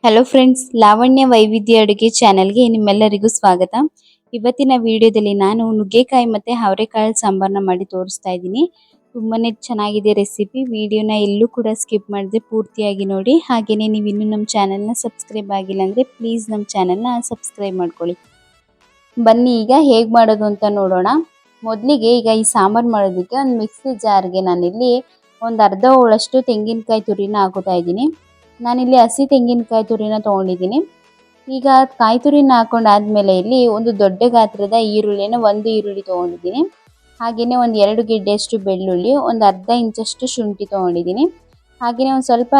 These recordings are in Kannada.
ಹಲೋ ಫ್ರೆಂಡ್ಸ್, ಲಾವಣ್ಯ ವೈವಿಧ್ಯ ಅಡುಗೆ ಚಾನೆಲ್ಗೆ ನಿಮ್ಮೆಲ್ಲರಿಗೂ ಸ್ವಾಗತ. ಇವತ್ತಿನ ವಿಡಿಯೋದಲ್ಲಿ ನಾನು ನುಗ್ಗೆಕಾಯಿ ಮತ್ತೆ ಅವರೆಕಾಳು ಸಾಂಬಾರನ್ನ ಮಾಡಿ ತೋರಿಸ್ತಾ ಇದ್ದೀನಿ. ತುಂಬಾನೇ ಚೆನ್ನಾಗಿದೆ ರೆಸಿಪಿ. ವಿಡಿಯೋನ ಎಲ್ಲೂ ಕೂಡ ಸ್ಕಿಪ್ ಮಾಡದೆ ಪೂರ್ತಿಯಾಗಿ ನೋಡಿ. ಹಾಗೇನೇ ನೀವು ಇನ್ನೂ ನಮ್ಮ ಚಾನೆಲ್ನ ಸಬ್ಸ್ಕ್ರೈಬ್ ಆಗಿಲ್ಲ ಅಂದರೆ ಪ್ಲೀಸ್ ನಮ್ಮ ಚಾನೆಲ್ನ ಸಬ್ಸ್ಕ್ರೈಬ್ ಮಾಡ್ಕೊಳ್ಳಿ. ಬನ್ನಿ ಈಗ ಹೇಗೆ ಮಾಡೋದು ಅಂತ ನೋಡೋಣ. ಮೊದಲಿಗೆ ಈಗ ಈ ಸಾಂಬಾರು ಮಾಡೋದಕ್ಕೆ ಒಂದು ಮಿಕ್ಸಿ ಜಾರ್ಗೆ ನಾನಿಲ್ಲಿ ಒಂದು ಅರ್ಧ ಹೋಳಷ್ಟು ತೆಂಗಿನಕಾಯಿ ತುರಿನ ಹಾಕೋತಾ ಇದ್ದೀನಿ. ನಾನಿಲ್ಲಿ ಹಸಿ ತೆಂಗಿನಕಾಯಿ ತುರಿನ ತೊಗೊಂಡಿದ್ದೀನಿ. ಈಗ ಕಾಯಿ ತುರಿನ ಹಾಕೊಂಡಾದ್ಮೇಲೆ ಇಲ್ಲಿ ಒಂದು ದೊಡ್ಡ ಗಾತ್ರದ ಈರುಳ್ಳಿನ ಒಂದು ಈರುಳ್ಳಿ ತೊಗೊಂಡಿದ್ದೀನಿ. ಹಾಗೆಯೇ ಒಂದು 2 ಗೆಡ್ಡೆಯಷ್ಟು ಬೆಳ್ಳುಳ್ಳಿ, ಒಂದು ಅರ್ಧ ಇಂಚಷ್ಟು ಶುಂಠಿ ತೊಗೊಂಡಿದ್ದೀನಿ. ಹಾಗೆಯೇ ಒಂದು ಸ್ವಲ್ಪ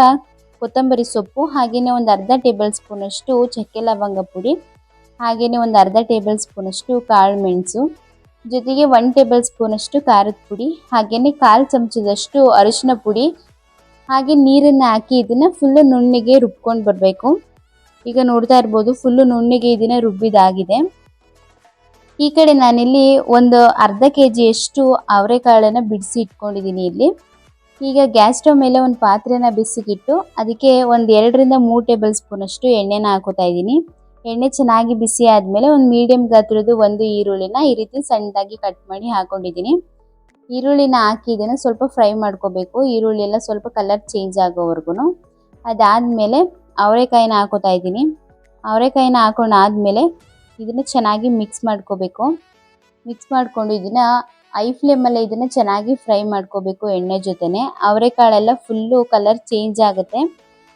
ಕೊತ್ತಂಬರಿ ಸೊಪ್ಪು, ಹಾಗೆಯೇ ಒಂದು ಅರ್ಧ ಟೇಬಲ್ ಸ್ಪೂನಷ್ಟು ಚಕ್ಕೆ ಲವಂಗ ಪುಡಿ, ಹಾಗೆಯೇ ಒಂದು ಅರ್ಧ ಟೇಬಲ್ ಸ್ಪೂನಷ್ಟು ಕಾಳು ಮೆಣಸು, ಜೊತೆಗೆ 1 ಟೇಬಲ್ ಸ್ಪೂನಷ್ಟು ಖಾರದ ಪುಡಿ, ಹಾಗೆಯೇ 1/4 ಚಮಚದಷ್ಟು ಅರಿಶಿನ ಪುಡಿ, ಹಾಗೆ ನೀರನ್ನು ಹಾಕಿ ಇದನ್ನ ಫುಲ್ಲು ನುಣ್ಣಗೆ ರುಬ್ಕೊಂಡು ಬರಬೇಕು. ಈಗ ನೋಡ್ತಾ ಇರ್ಬೋದು ಫುಲ್ಲು ನುಣ್ಣಗೆ ಇದನ್ನ ರುಬ್ಬಿದಾಗಿದೆ. ಈ ಕಡೆ ನಾನಿಲ್ಲಿ ಒಂದು ಅರ್ಧ ಕೆಜಿಯಷ್ಟು ಅವರೆಕಾಳನ್ನು ಬಿಡಿಸಿ ಇಟ್ಕೊಂಡಿದ್ದೀನಿ ಇಲ್ಲಿ. ಈಗ ಗ್ಯಾಸ್ ಸ್ಟವ್ ಮೇಲೆ ಒಂದು ಪಾತ್ರೆನ ಬಿಸಿಗಿಟ್ಟು ಅದಕ್ಕೆ ಒಂದು 2 ರಿಂದ 3 ಟೇಬಲ್ ಸ್ಪೂನಷ್ಟು ಎಣ್ಣೆನ ಹಾಕೋತಾ ಇದ್ದೀನಿ. ಎಣ್ಣೆ ಚೆನ್ನಾಗಿ ಬಿಸಿ ಆದಮೇಲೆ ಒಂದು ಮೀಡಿಯಂ ಗಾತ್ರದ ಒಂದು ಈರುಳ್ಳಿನ ಈ ರೀತಿ ಸಣ್ಣದಾಗಿ ಕಟ್ ಮಾಡಿ ಹಾಕೊಂಡಿದ್ದೀನಿ. ಈರುಳ್ಳಿನ ಹಾಕಿ ಇದನ್ನು ಸ್ವಲ್ಪ ಫ್ರೈ ಮಾಡ್ಕೋಬೇಕು. ಈರುಳ್ಳಿ ಎಲ್ಲ ಸ್ವಲ್ಪ ಕಲರ್ ಚೇಂಜ್ ಆಗೋವರೆಗೂ. ಅದಾದಮೇಲೆ ಅವರೆಕಾಯಿನ ಹಾಕೋತಾ ಇದ್ದೀನಿ. ಅವರೆಕಾಯಿನ ಹಾಕೊಂಡಾದ್ಮೇಲೆ ಇದನ್ನು ಚೆನ್ನಾಗಿ ಮಿಕ್ಸ್ ಮಾಡ್ಕೋಬೇಕು. ಮಿಕ್ಸ್ ಮಾಡಿಕೊಂಡು ಇದನ್ನು ಐ ಫ್ಲೇಮಲ್ಲೇ ಇದನ್ನು ಚೆನ್ನಾಗಿ ಫ್ರೈ ಮಾಡ್ಕೋಬೇಕು ಎಣ್ಣೆ ಜೊತೆನೆ. ಅವರೆಕಾಳೆಲ್ಲ ಫುಲ್ಲು ಕಲರ್ ಚೇಂಜ್ ಆಗುತ್ತೆ,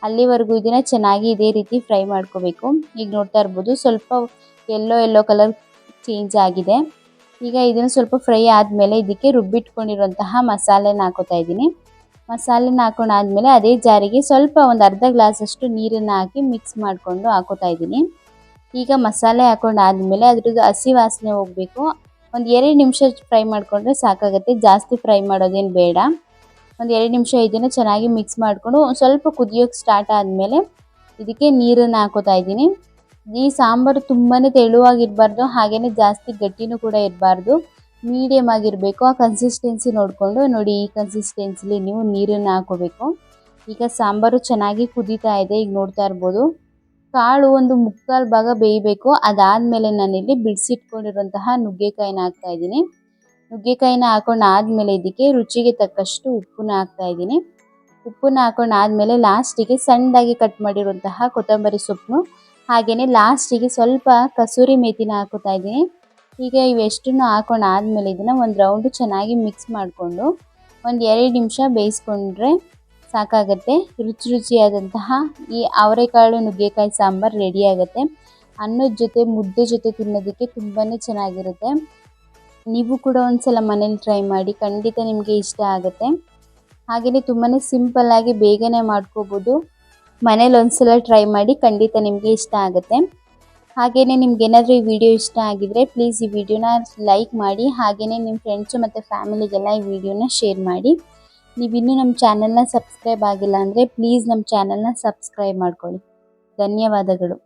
ಅಲ್ಲಿವರೆಗೂ ಇದನ್ನು ಚೆನ್ನಾಗಿ ಇದೇ ರೀತಿ ಫ್ರೈ ಮಾಡ್ಕೋಬೇಕು. ಈಗ ನೋಡ್ತಾ ಇರ್ಬೋದು ಸ್ವಲ್ಪ ಎಲ್ಲೋ ಕಲರ್ ಚೇಂಜ್ ಆಗಿದೆ. ಈಗ ಇದನ್ನು ಸ್ವಲ್ಪ ಫ್ರೈ ಆದಮೇಲೆ ಇದಕ್ಕೆ ರುಬ್ಬಿಟ್ಕೊಂಡಿರುವಂತಹ ಮಸಾಲೆನ ಹಾಕೋತಾ ಇದ್ದೀನಿ. ಮಸಾಲೆನ ಹಾಕೊಂಡಾದ್ಮೇಲೆ ಅದೇ ಜಾರಿಗೆ ಸ್ವಲ್ಪ ಒಂದು ಅರ್ಧ ಗ್ಲಾಸಷ್ಟು ನೀರನ್ನು ಹಾಕಿ ಮಿಕ್ಸ್ ಮಾಡಿಕೊಂಡು ಹಾಕೋತಾ ಇದ್ದೀನಿ. ಈಗ ಮಸಾಲೆ ಹಾಕೊಂಡಾದ್ಮೇಲೆ ಅದ್ರದ್ದು ಹಸಿ ವಾಸನೆ ಹೋಗಬೇಕು. ಒಂದು 2 ನಿಮಿಷ ಫ್ರೈ ಮಾಡಿಕೊಂಡ್ರೆ ಸಾಕಾಗುತ್ತೆ, ಜಾಸ್ತಿ ಫ್ರೈ ಮಾಡೋದೇನು ಬೇಡ. ಒಂದು 2 ನಿಮಿಷ ಇದನ್ನು ಚೆನ್ನಾಗಿ ಮಿಕ್ಸ್ ಮಾಡಿಕೊಂಡು ಸ್ವಲ್ಪ ಕುದಿಯೋಕ್ಕೆ ಸ್ಟಾರ್ಟ್ ಆದಮೇಲೆ ಇದಕ್ಕೆ ನೀರನ್ನು ಹಾಕೋತಾ ಇದ್ದೀನಿ. ಈ ಸಾಂಬಾರು ತುಂಬಾ ತೆಳುವಾಗಿರಬಾರ್ದು, ಹಾಗೆಯೇ ಜಾಸ್ತಿ ಗಟ್ಟಿನೂ ಕೂಡ ಇರಬಾರ್ದು, ಮೀಡಿಯಮ್ ಆಗಿರಬೇಕು. ಆ ಕನ್ಸಿಸ್ಟೆನ್ಸಿ ನೋಡಿಕೊಂಡು ನೋಡಿ, ಈ ಕನ್ಸಿಸ್ಟೆನ್ಸಿಲಿ ನೀವು ನೀರನ್ನು ಹಾಕೋಬೇಕು. ಈಗ ಸಾಂಬಾರು ಚೆನ್ನಾಗಿ ಕುದೀತಾ ಇದೆ. ಈಗ ನೋಡ್ತಾ ಇರ್ಬೋದು ಕಾಳು ಒಂದು 3/4 ಭಾಗ ಬೇಯಬೇಕು. ಅದಾದಮೇಲೆ ನಾನಿಲ್ಲಿ ಬಿಡಿಸಿಟ್ಕೊಂಡಿರುವಂತಹ ನುಗ್ಗೆಕಾಯಿನ ಹಾಕ್ತಾ ಇದ್ದೀನಿ. ನುಗ್ಗೆಕಾಯಿನ ಹಾಕೊಂಡಾದ್ಮೇಲೆ ಇದಕ್ಕೆ ರುಚಿಗೆ ತಕ್ಕಷ್ಟು ಉಪ್ಪನ್ನ ಹಾಕ್ತಾ ಇದ್ದೀನಿ. ಉಪ್ಪನ್ನ ಹಾಕೊಂಡಾದ್ಮೇಲೆ ಲಾಸ್ಟಿಗೆ ಸಣ್ಣದಾಗಿ ಕಟ್ ಮಾಡಿರುವಂತಹ ಕೊತ್ತಂಬರಿ ಸೊಪ್ಪು, ಹಾಗೆಯೇ ಲಾಸ್ಟಿಗೆ ಸ್ವಲ್ಪ ಕಸೂರಿ ಮೇಥಿನ ಹಾಕೋತಾ ಇದ್ದೀನಿ. ಈಗ ಇವೆಷ್ಟನ್ನು ಹಾಕೊಂಡಾದ್ಮೇಲೆ ಇದನ್ನು ಒಂದು ರೌಂಡು ಚೆನ್ನಾಗಿ ಮಿಕ್ಸ್ ಮಾಡಿಕೊಂಡು ಒಂದು 2 ನಿಮಿಷ ಬೇಯಿಸ್ಕೊಂಡ್ರೆ ಸಾಕಾಗತ್ತೆ. ರುಚಿಯಾದಂತಹ ಈ ಅವರೆಕಾಳು ನುಗ್ಗೆಕಾಯಿ ಸಾಂಬಾರು ರೆಡಿ ಆಗುತ್ತೆ. ಅನ್ನದ ಜೊತೆ ಮುದ್ದೆ ಜೊತೆ ತಿನ್ನೋದಕ್ಕೆ ತುಂಬಾ ಚೆನ್ನಾಗಿರುತ್ತೆ. ನೀವು ಕೂಡ ಒಂದ್ಸಲ ಮನೇಲಿ ಟ್ರೈ ಮಾಡಿ, ಖಂಡಿತ ನಿಮಗೆ ಇಷ್ಟ ಆಗುತ್ತೆ. ಹಾಗೆಯೇ ತುಂಬಾ ಸಿಂಪಲ್ಲಾಗಿ ಬೇಗನೆ ಮಾಡ್ಕೋಬೋದು. ಮನೇಲಿ ಒಂದ್ಸಲ ಟ್ರೈ ಮಾಡಿ, ಖಂಡಿತ ನಿಮಗೆ ಇಷ್ಟ ಆಗುತ್ತೆ. ಹಾಗೆಯೇ ನಿಮ್ಗೆ ಏನಾದರೂ ಈ ವಿಡಿಯೋ ಇಷ್ಟ ಆಗಿದ್ರೆ ಪ್ಲೀಸ್ ಈ ವಿಡಿಯೋನ ಲೈಕ್ ಮಾಡಿ, ಹಾಗೆಯೇ ನಿಮ್ಮ ಫ್ರೆಂಡ್ಸು ಮತ್ತು ಫ್ಯಾಮಿಲಿಗೆಲ್ಲ ಈ ವಿಡಿಯೋನ ಶೇರ್ ಮಾಡಿ. ನೀವು ಇನ್ನೂ ನಮ್ಮ ಚಾನಲ್ನ ಸಬ್ಸ್ಕ್ರೈಬ್ ಆಗಿಲ್ಲ ಅಂದರೆ ಪ್ಲೀಸ್ ನಮ್ಮ ಚಾನಲ್ನ ಸಬ್ಸ್ಕ್ರೈಬ್ ಮಾಡ್ಕೊಳ್ಳಿ. ಧನ್ಯವಾದಗಳು.